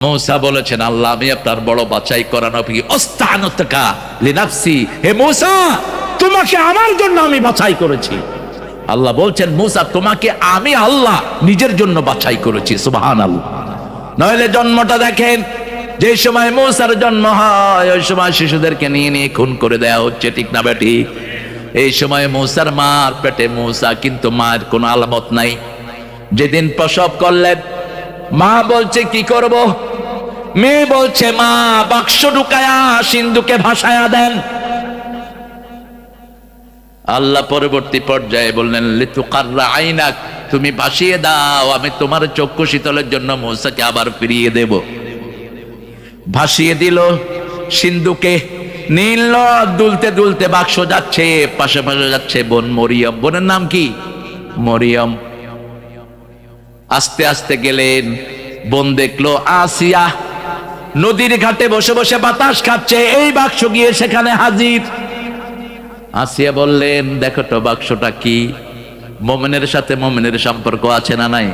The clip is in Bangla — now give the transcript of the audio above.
মূসা বলেছেন, আল্লাহ আমি আপনার বড় বাছাই করা নবী, অস্তানতকা লিনাফসি, হে মূসা তোমাকে আমার জন্য আমি বাছাই করেছি। আল্লাহ বলছেন, মূসা তোমাকে আমি আল্লাহ নিজের জন্য বাছাই করেছি। সুবহানাল্লাহ। নইলে জন্মটা দেখেন, যে সময় মূসার জন্ম হয় ওই সময় শিশুদেরকে নিয়ে নিয়ে খুন করে দেয়া হচ্ছে, ঠিক না বেটি? এই সময় মূসার মার পেটে মূসা, কিন্তু মায়ের কোনো আলামত নাই। যেদিন প্রসব করলেন, মা বলছে কি করব? মেয়ে বলছে, মা বাক্স ঢুকায়া সিন্ধুকে ভাসায়া দেন। আল্লাহ পরবর্তী পর্যায়ে বললেন, লিতুকাররা আইনাক, তুমি ভাসিয়ে দাও, আমি তোমার চক্ষু শীতলের জন্য মূসাকে আবার ফিরিয়ে দেব। ভাসিয়ে দিল সিন্ধুকে, নীল দুলতে দুলতে বাক্স যাচ্ছে, পাশে পাশে যাচ্ছে বোন মরিয়ম। বোনের নাম কি? মরিয়ম। আস্তে আস্তে গেলেন, বোন দেখলো আসিয়া নদীর ঘাটে বসে বসে বাতাস খাচ্ছে, এই বাক্স গিয়ে সেখানে হাজির। আসিয়া বললেন, দেখো তো বাক্সটা কি? মোমেনের সাথে মোমেনের সম্পর্ক আছে না নাই?